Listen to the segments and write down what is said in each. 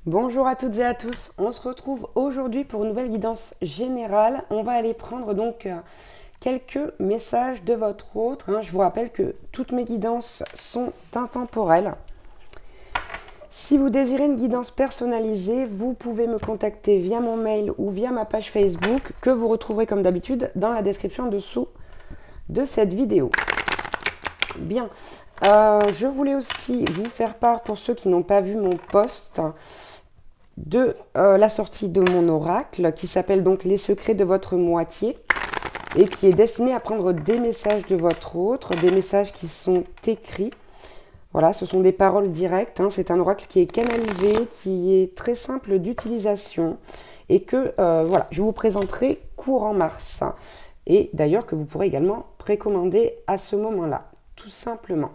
Bonjour à toutes et à tous, on se retrouve aujourd'hui pour une nouvelle guidance générale. On va aller prendre donc quelques messages de votre autre. Je vous rappelle que toutes mes guidances sont intemporelles. Si vous désirez une guidance personnalisée, vous pouvez me contacter via mon mail ou via ma page Facebook que vous retrouverez comme d'habitude dans la description dessous de cette vidéo. Bien, je voulais aussi vous faire part, pour ceux qui n'ont pas vu mon post, de la sortie de mon oracle qui s'appelle donc Les secrets de votre moitié et qui est destiné à prendre des messages de votre autre, des messages qui sont écrits. Voilà, ce sont des paroles directes, c'est un oracle qui est canalisé, qui est très simple d'utilisation et que voilà, je vous présenterai courant mars. Et d'ailleurs que vous pourrez également précommander à ce moment-là, tout simplement.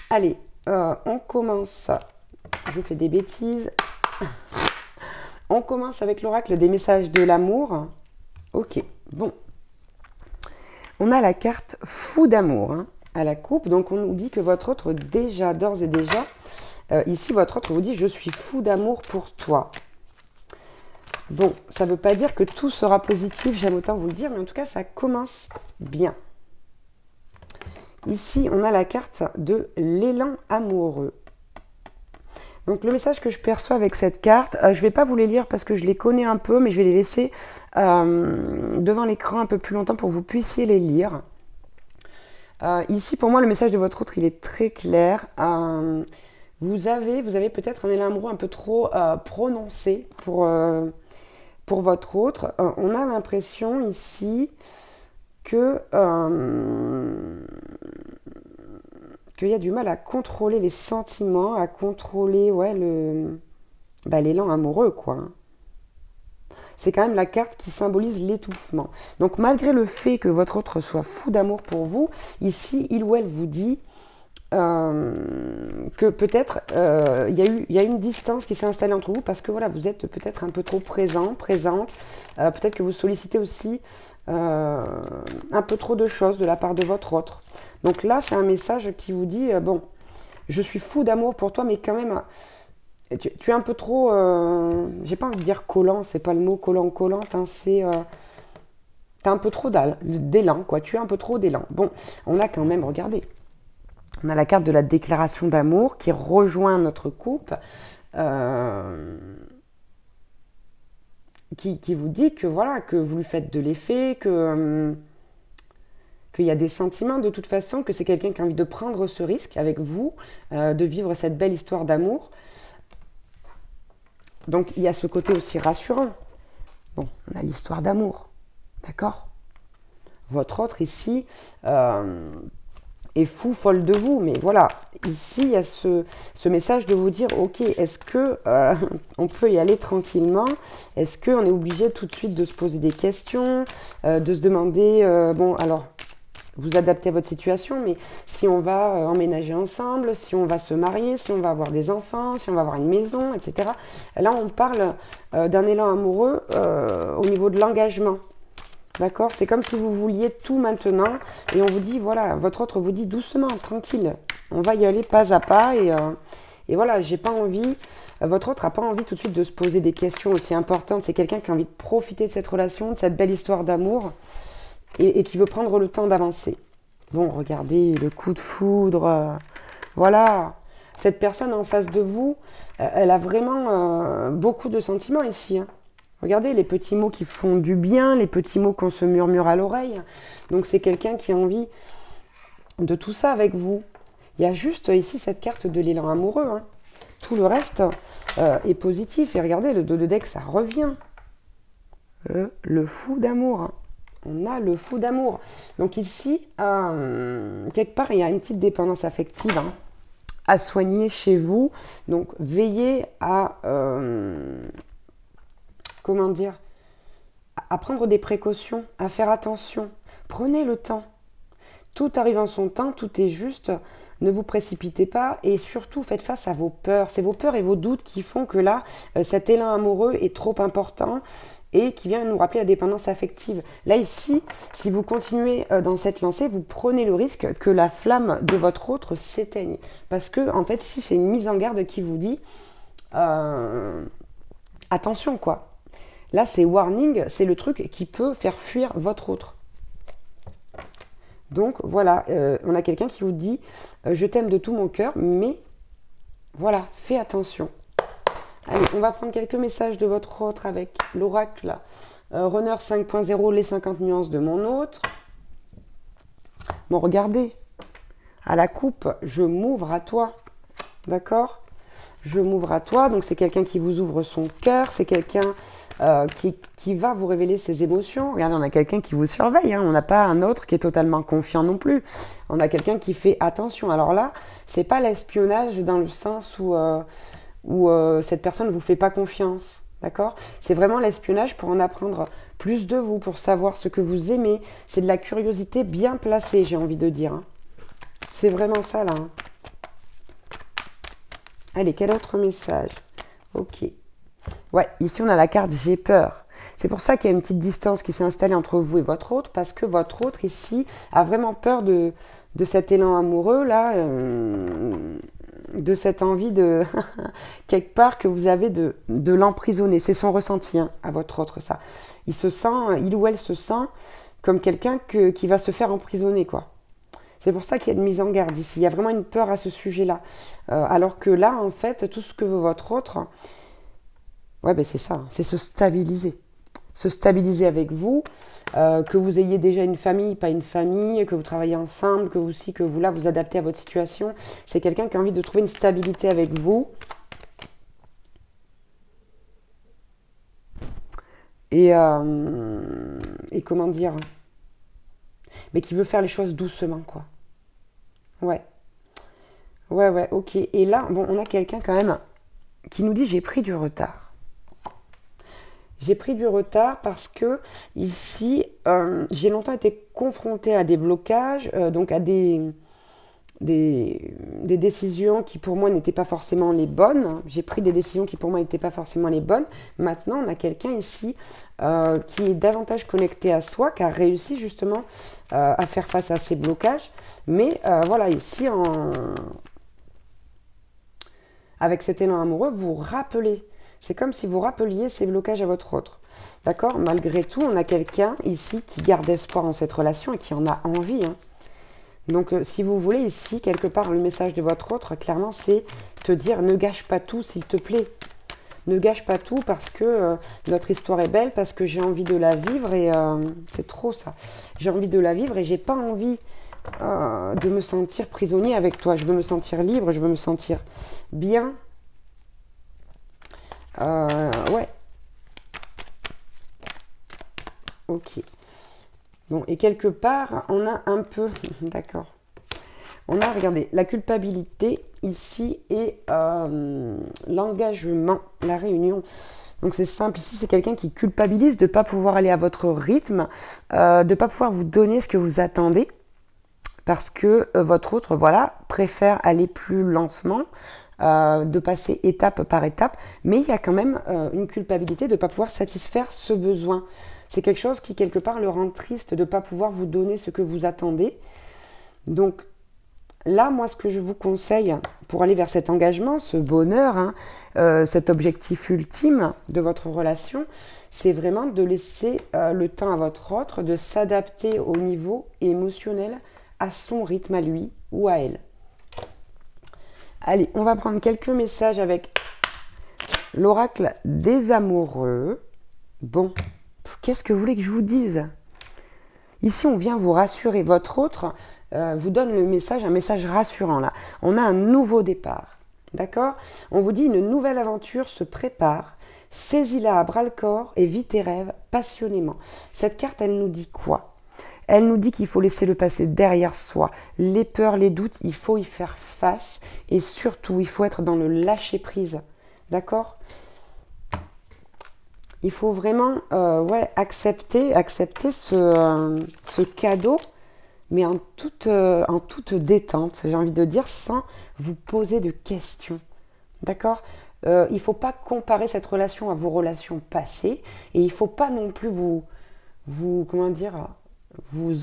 Allez, on commence. Je vous fais des bêtises. On commence avec l'oracle des messages de l'amour. Ok, bon. On a la carte fou d'amour à la coupe. Donc on nous dit que votre autre déjà, d'ores et déjà, ici votre autre vous dit « Je suis fou d'amour pour toi ». Bon, ça ne veut pas dire que tout sera positif, j'aime autant vous le dire, mais en tout cas ça commence bien. Ici, on a la carte de l'élan amoureux. Donc le message que je perçois avec cette carte, je ne vais pas vous les lire parce que je les connais un peu, mais je vais les laisser devant l'écran un peu plus longtemps pour que vous puissiez les lire. Ici, pour moi, le message de votre autre, il est très clair. Vous avez peut-être un élan amoureux un peu trop prononcé pour votre autre. On a l'impression ici que qu'il y a du mal à contrôler les sentiments, à contrôler l'élan amoureux, quoi. C'est quand même la carte qui symbolise l'étouffement. Donc malgré le fait que votre autre soit fou d'amour pour vous, ici, il ou elle vous dit que peut-être il y a une distance qui s'est installée entre vous parce que voilà, vous êtes peut-être un peu trop présente. Peut-être que vous sollicitez aussi un peu trop de choses de la part de votre autre. Donc là, c'est un message qui vous dit bon, je suis fou d'amour pour toi, mais quand même, tu es un peu trop, j'ai pas envie de dire collant, c'est pas le mot collante, c'est t'as un peu trop d'élan, quoi. Tu as un peu trop d'élan. Bon, on a quand même, regardez, on a la carte de la déclaration d'amour qui rejoint notre couple. Qui vous dit que voilà, que vous lui faites de l'effet, qu'il y a des sentiments de toute façon, que c'est quelqu'un qui a envie de prendre ce risque avec vous, de vivre cette belle histoire d'amour. Donc il y a ce côté aussi rassurant. Bon, on a l'histoire d'amour, d'accord? Votre autre ici est fou, folle de vous, mais voilà, ici il y a ce message de vous dire, ok, est-ce que on peut y aller tranquillement? Est-ce qu'on est obligé tout de suite de se poser des questions, de se demander, bon alors, vous adaptez à votre situation, mais si on va emménager ensemble, si on va se marier, si on va avoir des enfants, si on va avoir une maison, etc. Là, on parle d'un élan amoureux au niveau de l'engagement. D'accord? C'est comme si vous vouliez tout maintenant et on vous dit, voilà, votre autre vous dit doucement, tranquille, on va y aller pas à pas et voilà, j'ai pas envie, votre autre n'a pas envie tout de suite de se poser des questions aussi importantes. C'est quelqu'un qui a envie de profiter de cette relation, de cette belle histoire d'amour et qui veut prendre le temps d'avancer. Bon, regardez, le coup de foudre, voilà. Cette personne en face de vous, elle a vraiment beaucoup de sentiments ici, Regardez les petits mots qui font du bien, les petits mots qu'on se murmure à l'oreille. Donc c'est quelqu'un qui a envie de tout ça avec vous. Il y a juste ici cette carte de l'élan amoureux. Tout le reste est positif. Et regardez, le dos de deck, ça revient. Le fou d'amour. On a le fou d'amour. Donc ici, quelque part, il y a une petite dépendance affective à soigner chez vous. Donc veillez à... comment dire, à prendre des précautions, à faire attention. Prenez le temps. Tout arrive en son temps, tout est juste. Ne vous précipitez pas et surtout faites face à vos peurs. C'est vos peurs et vos doutes qui font que là, cet élan amoureux est trop important et qui vient nous rappeler la dépendance affective. Là, ici, si vous continuez dans cette lancée, vous prenez le risque que la flamme de votre autre s'éteigne. Parce que, en fait, ici, c'est une mise en garde qui vous dit attention quoi. Là, c'est warning, c'est le truc qui peut faire fuir votre autre. Donc voilà, on a quelqu'un qui vous dit je t'aime de tout mon cœur, mais voilà, fais attention. Allez, on va prendre quelques messages de votre autre avec l'oracle Runner 5.0, les 50 nuances de mon autre. Bon, regardez, à la coupe, je m'ouvre à toi, d'accord? Je m'ouvre à toi, donc c'est quelqu'un qui vous ouvre son cœur, c'est quelqu'un qui va vous révéler ses émotions. Regardez, on a quelqu'un qui vous surveille, hein. On n'a pas un autre qui est totalement confiant non plus. On a quelqu'un qui fait attention. Alors là, c'est pas l'espionnage dans le sens où cette personne ne vous fait pas confiance, d'accord? C'est vraiment l'espionnage pour en apprendre plus de vous, pour savoir ce que vous aimez. C'est de la curiosité bien placée, j'ai envie de dire, hein. C'est vraiment ça, là, hein. Allez, quel autre message? Ok. Ouais, ici, on a la carte « J'ai peur ». C'est pour ça qu'il y a une petite distance qui s'est installée entre vous et votre autre, parce que votre autre, ici, a vraiment peur de cet élan amoureux, là, de cette envie de, quelque part, que vous avez de l'emprisonner. C'est son ressenti, hein, à votre autre, ça. Il ou elle se sent comme quelqu'un qui va se faire emprisonner, quoi. C'est pour ça qu'il y a une mise en garde ici. Il y a vraiment une peur à ce sujet-là. Alors que là, en fait, tout ce que veut votre autre, ouais, ben c'est ça, c'est se stabiliser. Se stabiliser avec vous, que vous ayez déjà une famille, pas une famille, que vous travaillez ensemble, que vous aussi, que vous là, vous adaptez à votre situation. C'est quelqu'un qui a envie de trouver une stabilité avec vous. Et comment dire, mais qui veut faire les choses doucement, quoi. Ouais. Ouais, ok. Et là, bon, on a quelqu'un quand même qui nous dit j'ai pris du retard. J'ai pris du retard parce que ici, j'ai longtemps été confrontée à des blocages, donc à des décisions qui pour moi n'étaient pas forcément les bonnes. J'ai pris des décisions qui pour moi n'étaient pas forcément les bonnes. Maintenant, on a quelqu'un ici qui est davantage connecté à soi, qui a réussi justement à faire face à ces blocages. Mais voilà, ici, avec cet élan amoureux, vous rappelez. C'est comme si vous rappeliez ces blocages à votre autre. D'accord? Malgré tout, on a quelqu'un ici qui garde espoir en cette relation et qui en a envie, hein. Donc, si vous voulez, ici, quelque part, le message de votre autre, clairement, c'est te dire ne gâche pas tout, s'il te plaît. Ne gâche pas tout parce que notre histoire est belle, parce que j'ai envie de la vivre et c'est trop ça. J'ai envie de la vivre et j'ai pas envie de me sentir prisonnier avec toi. Je veux me sentir libre, je veux me sentir bien. Ouais. Ok. Bon, et quelque part, on a un peu... D'accord. On a, regardez, la culpabilité ici et l'engagement, la réunion. Donc c'est simple, ici c'est quelqu'un qui culpabilise de ne pas pouvoir aller à votre rythme, de ne pas pouvoir vous donner ce que vous attendez, parce que votre autre, voilà, préfère aller plus lentement, de passer étape par étape, mais il y a quand même une culpabilité de ne pas pouvoir satisfaire ce besoin. C'est quelque chose qui, quelque part, le rend triste de ne pas pouvoir vous donner ce que vous attendez. Donc, là, moi, ce que je vous conseille pour aller vers cet engagement, ce bonheur, hein, cet objectif ultime de votre relation, c'est vraiment de laisser le temps à votre autre de s'adapter au niveau émotionnel, à son rythme, à lui ou à elle. Allez, on va prendre quelques messages avec l'oracle des amoureux. Bon, qu'est-ce que vous voulez que je vous dise? Ici, on vient vous rassurer. Votre autre vous donne le message, un message rassurant là. On a un nouveau départ, d'accord? On vous dit une nouvelle aventure se prépare. Saisis-la à bras-le-corps et vis tes rêves passionnément. Cette carte, elle nous dit quoi? Elle nous dit qu'il faut laisser le passé derrière soi. Les peurs, les doutes, il faut y faire face. Et surtout, il faut être dans le lâcher-prise. D'accord? Il faut vraiment accepter ce cadeau, mais en toute détente, j'ai envie de dire, sans vous poser de questions. D'accord? Il ne faut pas comparer cette relation à vos relations passées. Et il ne faut pas non plus vous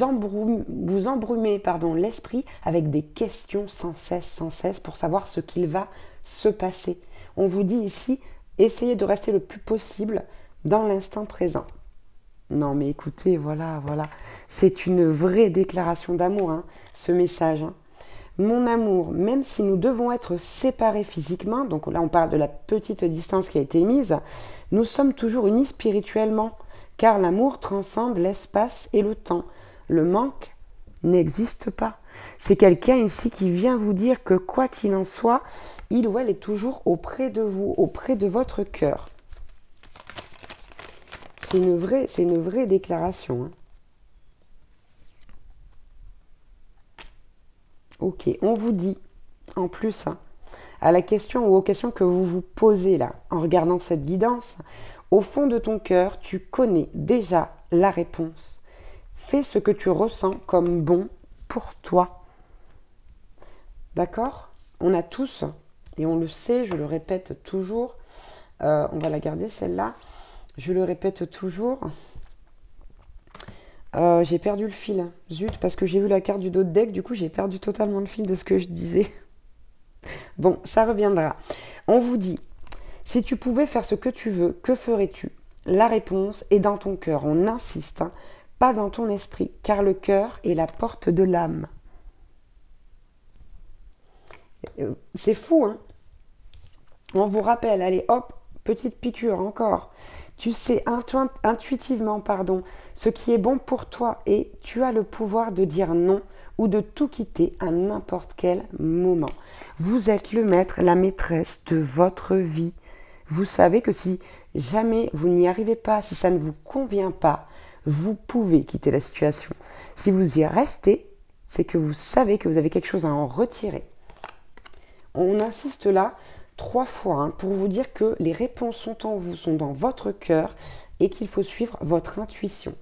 embrumer l'esprit avec des questions sans cesse pour savoir ce qu'il va se passer. On vous dit ici, essayez de rester le plus possible dans l'instant présent. Non mais écoutez, voilà, c'est une vraie déclaration d'amour, hein, ce message. Hein. Mon amour, même si nous devons être séparés physiquement, donc là on parle de la petite distance qui a été mise, nous sommes toujours unis spirituellement, car l'amour transcende l'espace et le temps. Le manque n'existe pas. C'est quelqu'un ici qui vient vous dire que quoi qu'il en soit, il ou elle est toujours auprès de vous, auprès de votre cœur. C'est une vraie déclaration. Hein. Ok, on vous dit, en plus, hein, à la question ou aux questions que vous vous posez là, en regardant cette guidance, au fond de ton cœur, tu connais déjà la réponse. Fais ce que tu ressens comme bon pour toi. D'accord? On a tous, et on le sait, je le répète toujours, on va la garder celle-là, je le répète toujours, j'ai perdu le fil, zut, parce que j'ai vu la carte du dos de deck, du coup j'ai perdu totalement le fil de ce que je disais. Bon, ça reviendra. On vous dit, si tu pouvais faire ce que tu veux, que ferais-tu? La réponse est dans ton cœur, on insiste, hein, pas dans ton esprit, car le cœur est la porte de l'âme. C'est fou, hein? On vous rappelle, allez hop, petite piqûre encore. Tu sais intuitivement, ce qui est bon pour toi et tu as le pouvoir de dire non ou de tout quitter à n'importe quel moment. Vous êtes le maître, la maîtresse de votre vie. Vous savez que si jamais vous n'y arrivez pas, si ça ne vous convient pas, vous pouvez quitter la situation. Si vous y restez, c'est que vous savez que vous avez quelque chose à en retirer. On insiste là 3 fois hein, pour vous dire que les réponses sont en vous, sont dans votre cœur et qu'il faut suivre votre intuition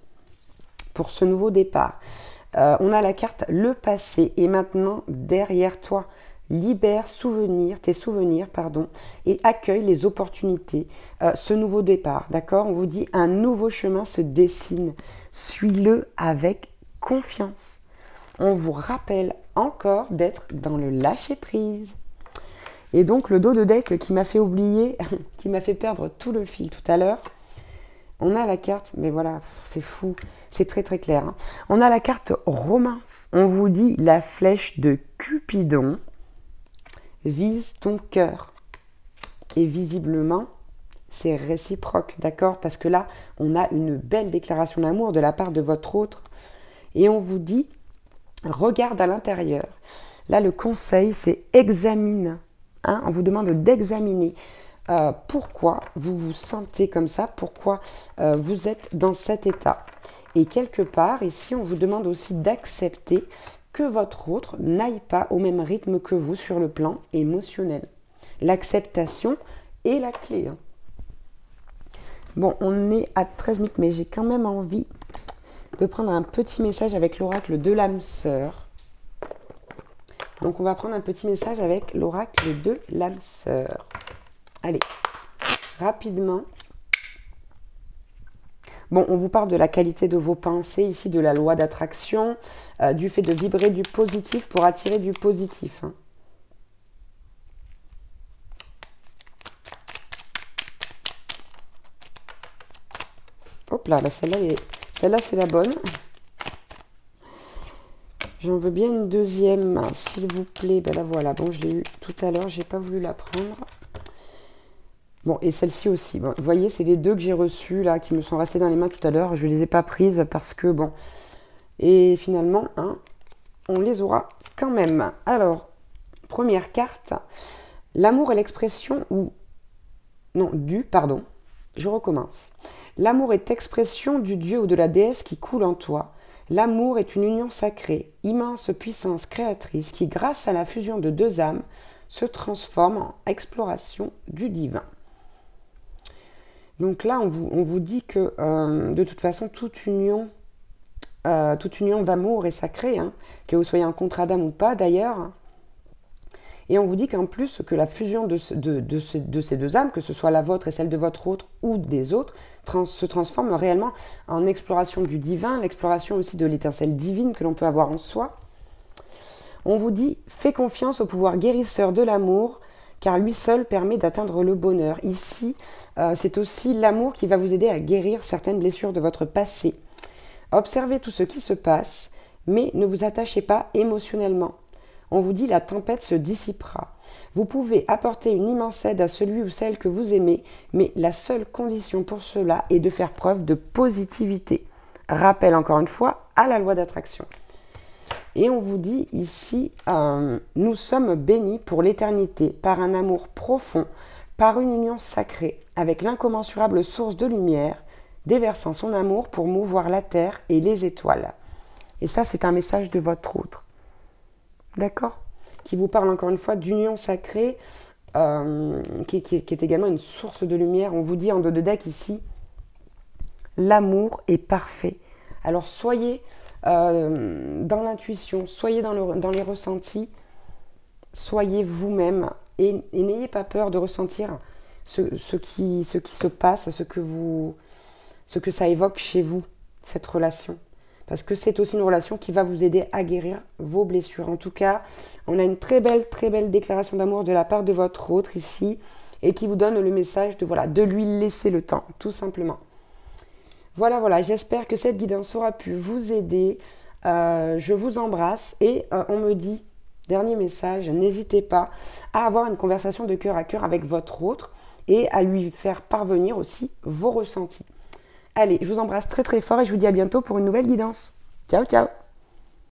pour ce nouveau départ. On a la carte le passé est maintenant derrière toi. Libère tes souvenirs, et accueille les opportunités. Ce nouveau départ, d'accord? On vous dit un nouveau chemin se dessine. Suis-le avec confiance. On vous rappelle encore d'être dans le lâcher-prise. Et donc le dos de deck qui m'a fait oublier, qui m'a fait perdre tout le fil tout à l'heure, on a la carte, mais voilà, c'est fou, c'est très très clair. Hein. On a la carte romance. On vous dit la flèche de Cupidon vise ton cœur. Et visiblement, c'est réciproque, d'accord? Parce que là, on a une belle déclaration d'amour de la part de votre autre. Et on vous dit, regarde à l'intérieur. Là, le conseil, c'est examine. Hein, on vous demande d'examiner pourquoi vous vous sentez comme ça, pourquoi vous êtes dans cet état. Et quelque part, ici, on vous demande aussi d'accepter que votre autre n'aille pas au même rythme que vous sur le plan émotionnel. L'acceptation est la clé. Hein. Bon, on est à 13 minutes, mais j'ai quand même envie de prendre un petit message avec l'oracle de l'âme sœur. Donc, on va prendre un petit message avec l'oracle de l'âme sœur. Allez, rapidement. Bon, on vous parle de la qualité de vos pensées, ici de la loi d'attraction, du fait de vibrer du positif pour attirer du positif. Hein. Hop là, celle-là c'est la bonne. J'en veux bien une deuxième, s'il vous plaît. Ben la voilà, bon, je l'ai eu tout à l'heure, j'ai pas voulu la prendre. Bon, et celle-ci aussi. Bon, vous voyez, c'est les deux que j'ai reçues, là, qui me sont restées dans les mains tout à l'heure. Je ne les ai pas prises parce que, bon... Et finalement, hein, on les aura quand même. Alors, première carte. L'amour est l'expression ou... Non, pardon. Je recommence. L'amour est expression du dieu ou de la déesse qui coule en toi. L'amour est une union sacrée, immense puissance créatrice qui, grâce à la fusion de deux âmes, se transforme en exploration du divin. Donc là, on vous dit que de toute façon, toute union d'amour est sacrée, hein, que vous soyez en contrat d'âme ou pas d'ailleurs. Et on vous dit qu'en plus, que la fusion de ces deux âmes, que ce soit la vôtre et celle de votre autre ou des autres, se transforme réellement en exploration du divin, l'exploration aussi de l'étincelle divine que l'on peut avoir en soi. On vous dit, fais confiance au pouvoir guérisseur de l'amour, car lui seul permet d'atteindre le bonheur. Ici, c'est aussi l'amour qui va vous aider à guérir certaines blessures de votre passé. Observez tout ce qui se passe, mais ne vous attachez pas émotionnellement. On vous dit la tempête se dissipera. Vous pouvez apporter une immense aide à celui ou celle que vous aimez, mais la seule condition pour cela est de faire preuve de positivité. Rappel encore une fois à la loi d'attraction. Et on vous dit ici, nous sommes bénis pour l'éternité par un amour profond, par une union sacrée, avec l'incommensurable source de lumière, déversant son amour pour mouvoir la terre et les étoiles. Et ça, c'est un message de votre autre. D'accord ? Qui vous parle encore une fois d'union sacrée, qui est également une source de lumière. On vous dit en dos de deck ici, l'amour est parfait. Alors soyez dans l'intuition, soyez dans les ressentis, soyez vous-même et n'ayez pas peur de ressentir ce qui se passe, ce que ça évoque chez vous, cette relation. Parce que c'est aussi une relation qui va vous aider à guérir vos blessures. En tout cas, on a une très belle déclaration d'amour de la part de votre autre ici et qui vous donne le message de lui laisser le temps, tout simplement. Voilà, j'espère que cette guidance aura pu vous aider. Je vous embrasse et on me dit, dernier message, n'hésitez pas à avoir une conversation de cœur à cœur avec votre autre et à lui faire parvenir aussi vos ressentis. Allez, je vous embrasse très fort et je vous dis à bientôt pour une nouvelle guidance. Ciao, ciao!